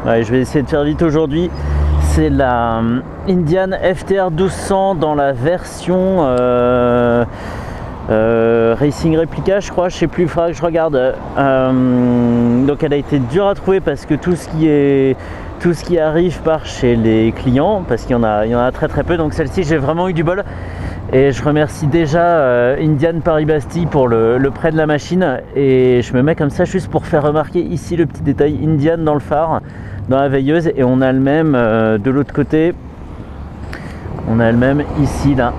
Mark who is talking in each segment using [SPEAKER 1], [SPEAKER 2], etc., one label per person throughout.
[SPEAKER 1] Ouais, je vais essayer de faire vite aujourd'hui. C'est la Indian FTR 1200 dans la version Racing Replica, je crois, je sais plus, il faudra que je regarde. Donc elle a été dure à trouver parce que tout ce qui arrive par chez les clients, parce qu'il y en a très très peu. Donc celle-ci, j'ai vraiment eu du bol. Et je remercie déjà Indian Paris-Bastille pour le prêt de la machine. Et je me mets comme ça juste pour faire remarquer ici le petit détail Indian dans le phare, dans la veilleuse. Et on a le même de l'autre côté. On a le même ici, là,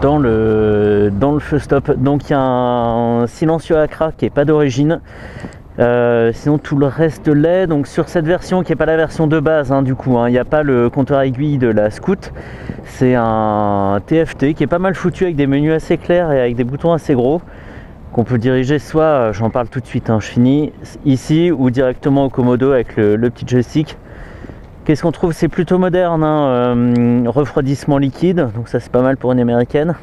[SPEAKER 1] dans le feu stop. Donc il y a un silencieux Accra qui n'est pas d'origine. Sinon tout le reste l'est. Donc sur cette version qui n'est pas la version de base, hein, du coup, il n'y a pas le compteur aiguille de la Scout. C'est un TFT qui est pas mal foutu avec des menus assez clairs et avec des boutons assez gros qu'on peut diriger soit, j'en parle tout de suite, je finis, ici ou directement au Komodo avec le petit joystick. Qu'est-ce qu'on trouve? C'est plutôt moderne, refroidissement liquide, donc ça c'est pas mal pour une américaine.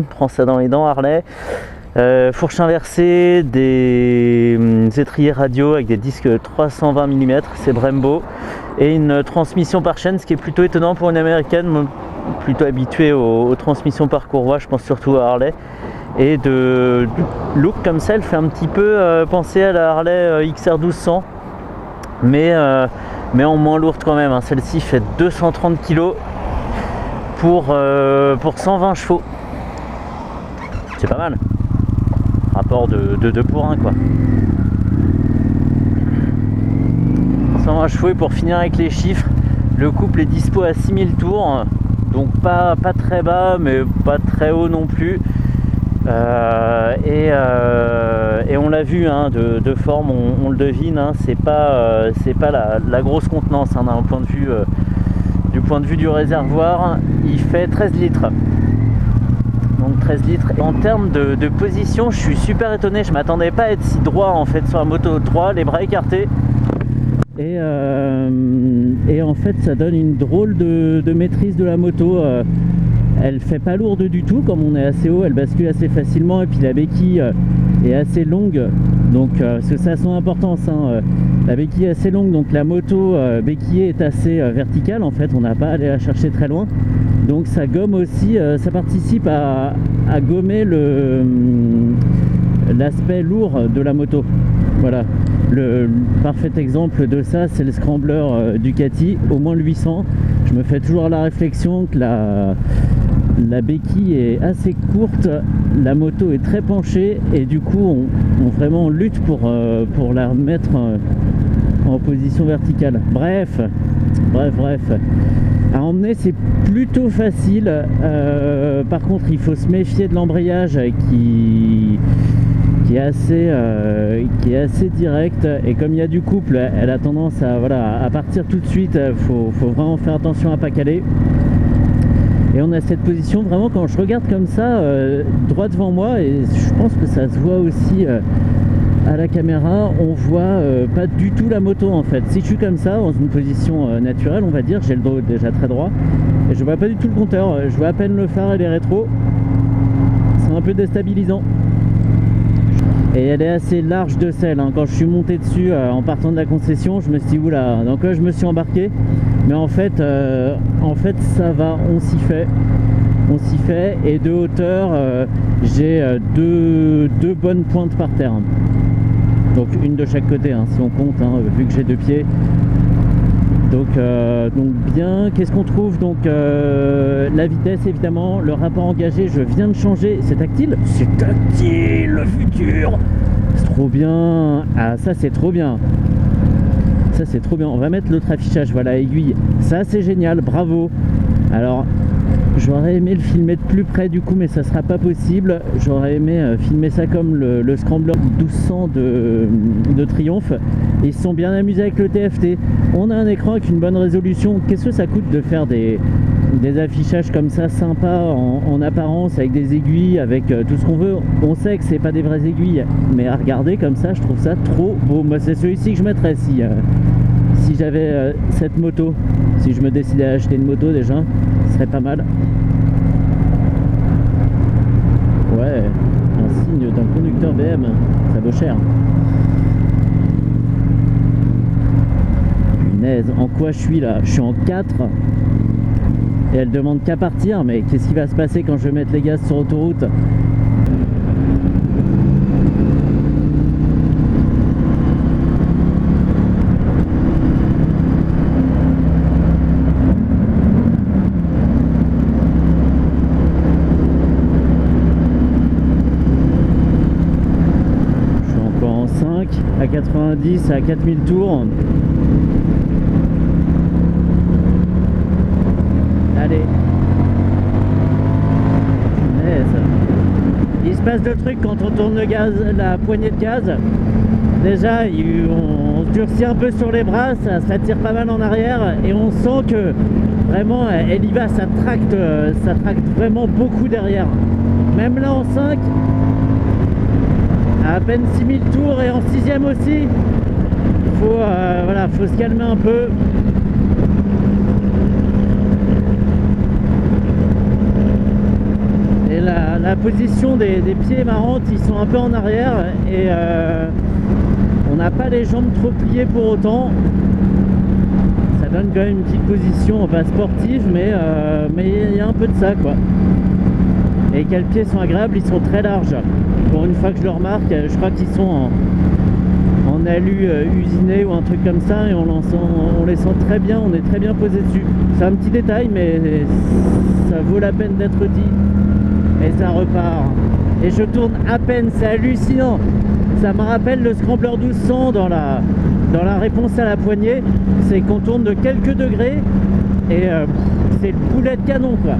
[SPEAKER 1] Prends ça dans les dents, Harley. Fourche inversée, des étriers radio avec des disques 320 mm, c'est Brembo, et une transmission par chaîne, ce qui est plutôt étonnant pour une américaine, plutôt habituée aux transmissions par courroie, je pense surtout à Harley. Et de look comme ça, elle fait un petit peu penser à la Harley XR 1200, mais en moins lourde quand même. Celle-ci fait 230 kg pour 120 chevaux. C'est pas mal. Rapport de 2 pour 1 quoi. 120 chevaux, et pour finir avec les chiffres, le couple est dispo à 6000 tours. Donc pas très bas mais pas très haut non plus. Et on l'a vu de forme, on le devine, c'est pas la grosse contenance d'un point de vue du point de vue du réservoir. Il fait 13 litres. Donc 13 litres. Et en termes de position, je suis super étonné, je m'attendais pas à être si droit en fait sur la moto, droit, les bras écartés. Et en fait ça donne une drôle de maîtrise de la moto. Elle fait pas lourde du tout, comme on est assez haut, elle bascule assez facilement, et puis la béquille est assez longue, donc parce que ça a son importance, la béquille est assez longue, donc la moto béquillée est assez verticale en fait, on n'a pas à aller la chercher très loin, donc ça gomme aussi, ça participe à gommer l'aspect lourd de la moto. Voilà, le parfait exemple de ça, c'est le scrambler Ducati, au moins le 800. Je me fais toujours la réflexion que la béquille est assez courte, la moto est très penchée, et du coup on vraiment lutte pour la remettre en position verticale. Bref, à emmener c'est plutôt facile. Par contre il faut se méfier de l'embrayage qui est assez direct, et comme il y a du couple, elle a tendance à partir tout de suite. Faut vraiment faire attention à pas caler. Et on a cette position vraiment, quand je regarde comme ça droit devant moi, et je pense que ça se voit aussi à la caméra, on voit pas du tout la moto en fait. Si je suis comme ça dans une position naturelle, on va dire, j'ai le dos déjà très droit et je vois pas du tout le compteur, je vois à peine le phare et les rétros. C'est un peu déstabilisant. Et elle est assez large de selle, quand je suis monté dessus en partant de la concession, je me suis dit oula, donc là je me suis embarqué, mais en fait ça va, on s'y fait, et de hauteur j'ai deux bonnes pointes par terre, donc une de chaque côté si on compte, vu que j'ai 2 pieds. Donc bien, qu'est-ce qu'on trouve? Donc la vitesse évidemment, le rapport engagé, je viens de changer, c'est tactile, le futur, c'est trop bien. Ah ça c'est trop bien, on va mettre l'autre affichage, voilà, aiguille, ça c'est génial, bravo. Alors j'aurais aimé le filmer de plus près du coup, mais ça sera pas possible. J'aurais aimé filmer ça comme le Scrambler 1200 de Triumph. Ils se sont bien amusés avec le TFT. On a un écran avec une bonne résolution. Qu'est-ce que ça coûte de faire des affichages comme ça sympas en apparence, avec des aiguilles, avec tout ce qu'on veut? On sait que c'est pas des vraies aiguilles, mais à regarder comme ça, je trouve ça trop beau. Moi c'est celui-ci que je mettrais si j'avais cette moto. Si je me décidais à acheter une moto déjà, ce serait pas mal. Ouais, un signe d'un conducteur BM, ça vaut cher. Punaise, en quoi je suis là? Je suis en 4 et elle demande qu'à partir, mais qu'est-ce qui va se passer quand je vais mettre les gaz sur autoroute? Je suis encore en 5 à 90 à 4000 tours. Allez. Punaise. Il se passe deux trucs quand on tourne le gaz, la poignée de gaz. Déjà, on se durcit un peu sur les bras, ça tire pas mal en arrière et on sent que vraiment elle y va, ça tracte vraiment beaucoup derrière. Même là en 5, à peine 6000 tours et en 6ème aussi, faut se calmer un peu. Et la position des pieds est marrante, ils sont un peu en arrière et on n'a pas les jambes trop pliées pour autant. Ça donne quand même une petite position, pas sportive, mais il y a un peu de ça quoi. Et quels pieds sont agréables, ils sont très larges. Pour une fois que je le remarque, je crois qu'ils sont en alu usiné ou un truc comme ça et on les sent très bien, on est très bien posé dessus. C'est un petit détail mais ça vaut la peine d'être dit. Et ça repart. Et je tourne à peine, c'est hallucinant. Ça me rappelle le Scrambler 1200 dans la réponse à la poignée. C'est qu'on tourne de quelques degrés et c'est le boulet de canon quoi.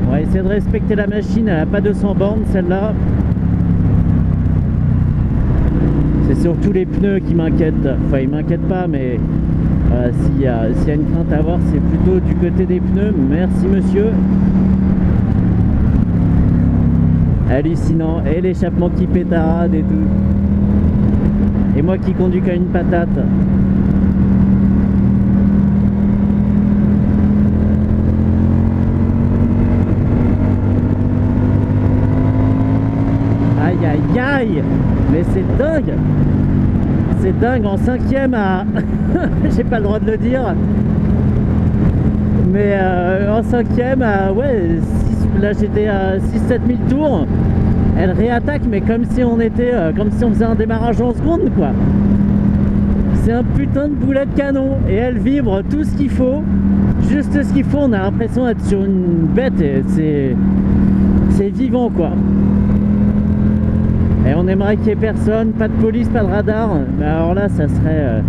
[SPEAKER 1] On va essayer de respecter la machine, elle n'a pas 200 bornes celle-là. C'est surtout les pneus qui m'inquiètent. Enfin ils m'inquiètent pas mais s'il y a une crainte à avoir c'est plutôt du côté des pneus. Merci monsieur. Hallucinant, et l'échappement qui pétarade et tout. Et moi qui conduis comme une patate. Aïe aïe aïe. Mais c'est dingue. C'est dingue en 5ème à... J'ai pas le droit de le dire. Mais en 5ème à... Ouais, là j'étais à 6-7 000 tours. Elle réattaque mais comme si on faisait un démarrage en seconde quoi. C'est un putain de boulet de canon et elle vibre tout ce qu'il faut, juste ce qu'il faut. On a l'impression d'être sur une bête et c'est vivant quoi. Et on aimerait qu'il n'y ait personne, pas de police, pas de radar. Mais alors là ça serait...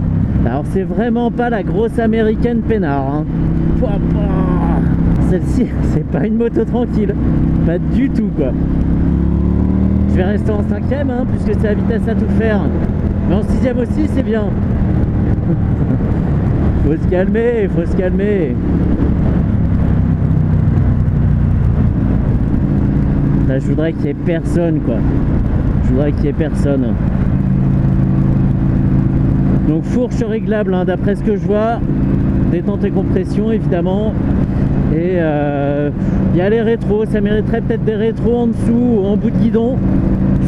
[SPEAKER 1] Alors c'est vraiment pas la grosse américaine peinard hein. Celle-ci, c'est pas une moto tranquille. Pas du tout, quoi. Je vais rester en 5ème, hein, puisque c'est la vitesse à tout faire. Mais en 6ème aussi, c'est bien. Faut se calmer, faut se calmer. Là, je voudrais qu'il y ait personne, quoi. Je voudrais qu'il y ait personne. Donc, fourche réglable, hein, d'après ce que je vois. Détente et compression, évidemment. Et il y a les rétros, ça mériterait peut-être des rétros en dessous ou en bout de guidon.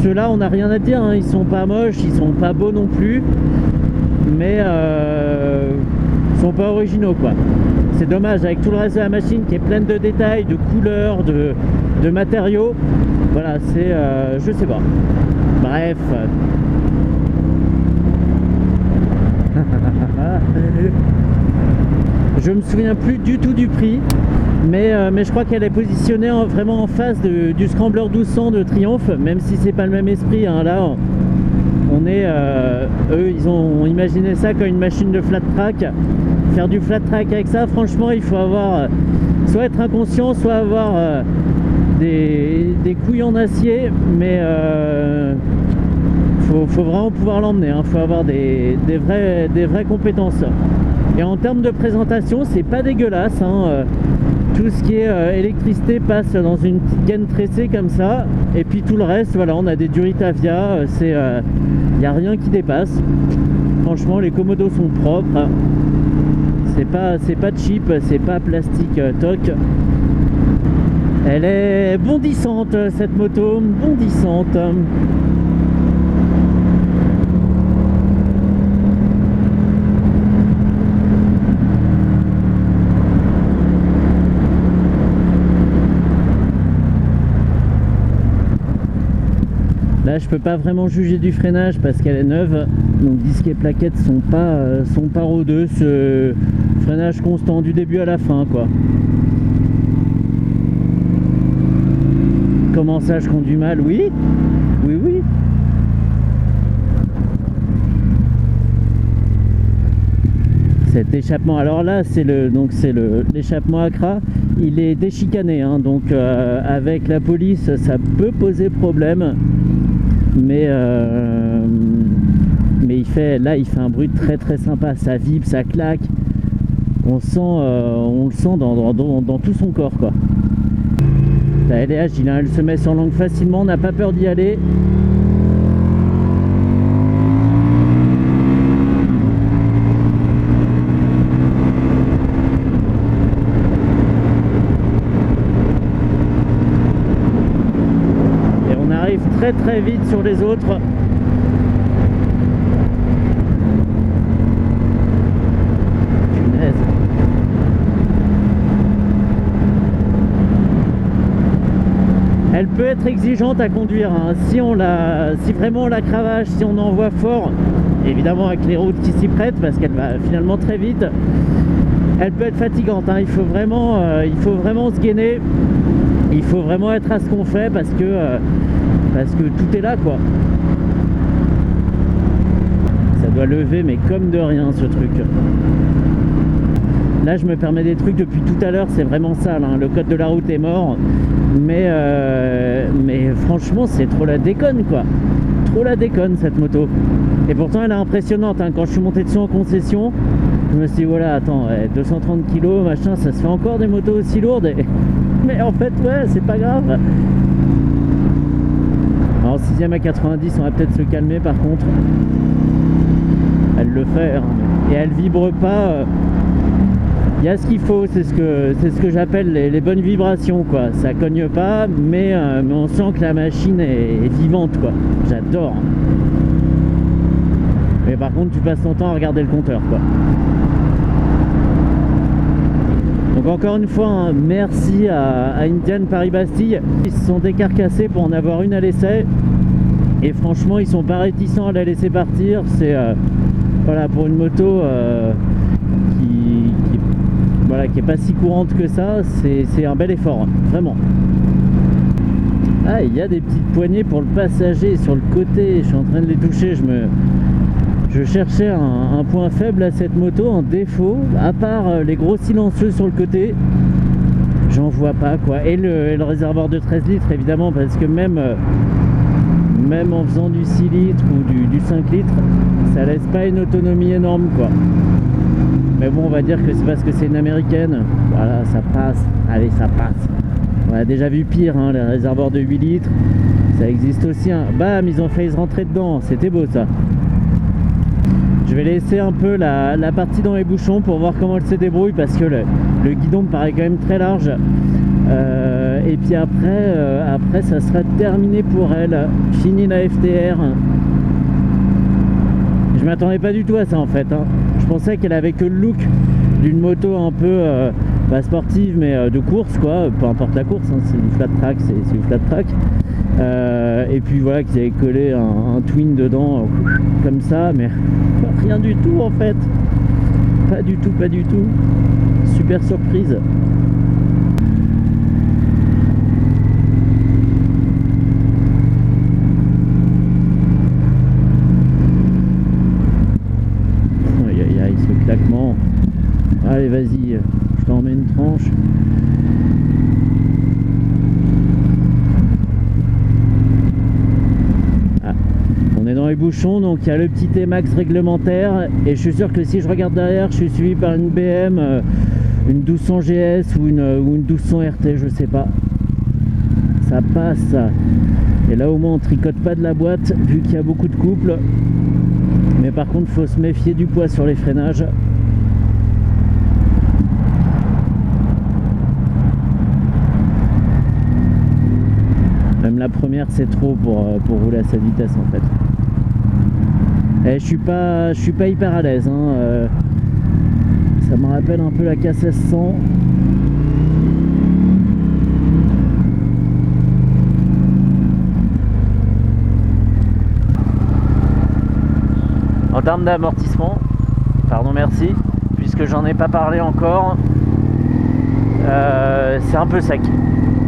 [SPEAKER 1] Ceux-là, on n'a rien à dire, hein. Ils sont pas moches, ils sont pas beaux non plus. Mais ils sont pas originaux quoi. C'est dommage avec tout le reste de la machine qui est pleine de détails, de couleurs, de matériaux. Voilà, c'est... je sais pas. Bref. Je me souviens plus du tout du prix, mais je crois qu'elle est positionnée vraiment en face du Scrambler 1200 de Triumph, même si c'est pas le même esprit hein. Là on est eux ils ont imaginé ça comme une machine de flat track. Faire du flat track avec ça, franchement il faut avoir soit être inconscient, soit avoir des couilles en acier, mais faut vraiment pouvoir l'emmener hein. Faut avoir des vraies compétences. Et en termes de présentation, c'est pas dégueulasse hein. Tout ce qui est électricité passe dans une petite gaine tressée comme ça. Et puis tout le reste, voilà, on a des Duritavia. Il n'y a rien qui dépasse. Franchement, les commodos sont propres. C'est pas cheap, c'est pas plastique toc. Elle est bondissante cette moto, bondissante. Là je peux pas vraiment juger du freinage parce qu'elle est neuve, donc disque et plaquettes sont pas rodeux, ce freinage constant du début à la fin quoi. Comment ça je conduis mal? Oui, oui. Cet échappement, alors là c'est l'échappement Accra, il est déchicané hein, donc avec la police ça peut poser problème, mais il fait un bruit très sympa, ça vibre, ça claque, on le sent dans tout son corps quoi. Elle est agile, hein, elle se met sur l'angle facilement, on n'a pas peur d'y aller. Et on arrive très vite sur les autres. Punaise. Elle peut être exigeante à conduire hein. Si vraiment on la cravache, si on envoie fort, évidemment avec les routes qui s'y prêtent parce qu'elle va finalement très vite, elle peut être fatigante hein. Il faut vraiment se gainer, il faut vraiment être à ce qu'on fait parce que tout est là quoi. Ça doit lever mais comme de rien ce truc. Là je me permets des trucs depuis tout à l'heure, c'est vraiment sale hein. Le code de la route est mort, mais franchement c'est trop la déconne quoi. Trop la déconne cette moto. Et pourtant elle est impressionnante hein. Quand je suis monté dessus en concession, je me suis dit voilà attends 230 kg machin, ça se fait encore des motos aussi lourdes mais en fait ouais c'est pas grave. En 6ème à 90 on va peut-être se calmer par contre. Elle le fait hein. Et elle vibre pas. Il y a ce qu'il faut, c'est ce que j'appelle les bonnes vibrations quoi. Ça cogne pas, mais on sent que la machine est vivante quoi. J'adore. Mais par contre, tu passes ton temps à regarder le compteur quoi. Donc encore une fois, hein, merci à Indian Paris-Bastille. Ils se sont décarcassés pour en avoir une à l'essai. Et franchement, ils sont pas réticents à la laisser partir. C'est voilà, pour une moto qui est pas si courante que ça, c'est un bel effort, vraiment. Ah, il y a des petites poignées pour le passager sur le côté, je suis en train de les toucher, je cherchais un point faible à cette moto, en défaut, à part les gros silencieux sur le côté, j'en vois pas quoi. Et le réservoir de 13 litres évidemment, parce que même en faisant du 6 litres ou du 5 litres, ça laisse pas une autonomie énorme quoi. Mais bon, on va dire que c'est parce que c'est une américaine. Voilà, ça passe. Allez, ça passe. On a déjà vu pire, hein, les réservoirs de 8 litres. Ça existe aussi. Hein. Bam, ils ont failli se rentrer dedans. C'était beau, ça. Je vais laisser un peu la partie dans les bouchons pour voir comment elle se débrouille. Parce que le guidon me paraît quand même très large. Et puis après, ça sera terminé pour elle. Fini la FTR. Je m'attendais pas du tout à ça, en fait. Hein. Je pensais qu'elle avait que le look d'une moto un peu pas sportive mais de course quoi, peu importe la course hein, c'est du flat track, c'est du flat track et puis voilà qu'ils avaient collé un twin dedans comme ça, mais rien du tout en fait, pas du tout, super surprise. Claquement. Allez vas-y, je t'en mets une tranche. Ah, on est dans les bouchons, donc il y a le petit T-Max réglementaire et je suis sûr que si je regarde derrière, je suis suivi par une BM, une 1200 GS ou une 1200 RT, je sais pas. Ça passe. Et là au moins on tricote pas de la boîte vu qu'il y a beaucoup de couples. Mais par contre, faut se méfier du poids sur les freinages. Même la première, c'est trop pour rouler à cette vitesse en fait. Et je suis pas hyper à l'aise. Hein. Ça me rappelle un peu la K1600. En termes d'amortissement, pardon, merci, puisque j'en ai pas parlé encore, c'est un peu sec.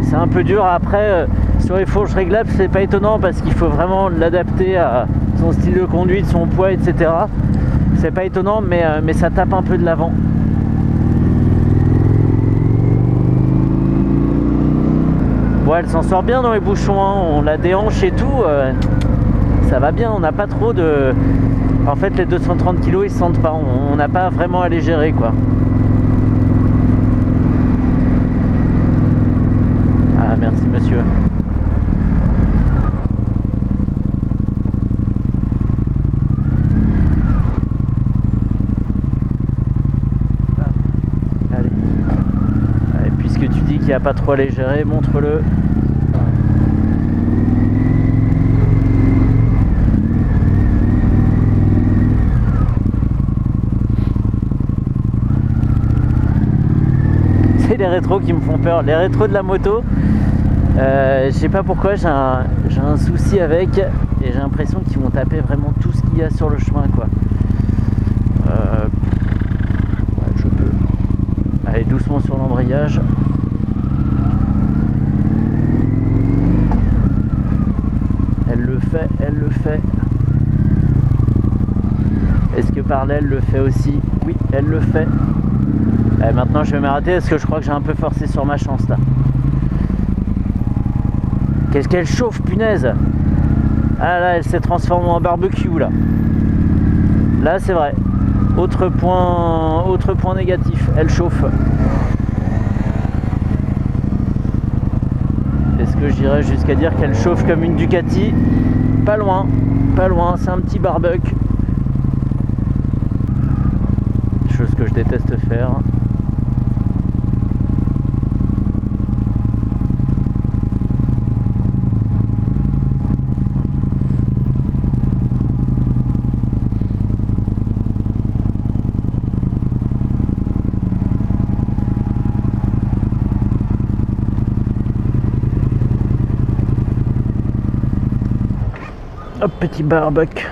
[SPEAKER 1] C'est un peu dur. Après, sur les fourches réglables, c'est pas étonnant parce qu'il faut vraiment l'adapter à son style de conduite, son poids, etc. C'est pas étonnant, mais ça tape un peu de l'avant. Bon, elle s'en sort bien dans les bouchons, hein. On la déhanche et tout. Ça va bien, on n'a pas trop de... En fait, les 230 kg, ils se sentent pas. On n'a pas vraiment à les gérer, quoi. Ah, merci, monsieur. Allez. Allez, puisque tu dis qu'il n'y a pas trop à les gérer, montre-le. Les rétros qui me font peur, les rétros de la moto, je sais pas pourquoi, j'ai un souci avec et j'ai l'impression qu'ils vont taper vraiment tout ce qu'il y a sur le chemin, quoi. Ouais, je peux aller doucement sur l'embrayage. Elle le fait, elle le fait. Est-ce que par là elle le fait aussi? Oui, elle le fait. Maintenant je vais m'arrêter parce que je crois que j'ai un peu forcé sur ma chance là. Qu'est-ce qu'elle chauffe, punaise! Ah là, elle s'est transformée en barbecue là. Là c'est vrai. Autre point négatif, elle chauffe. Est-ce que j'irais jusqu'à dire qu'elle chauffe comme une Ducati? Pas loin, c'est un petit barbecue. Chose que je déteste faire. Hop, petit barbecue.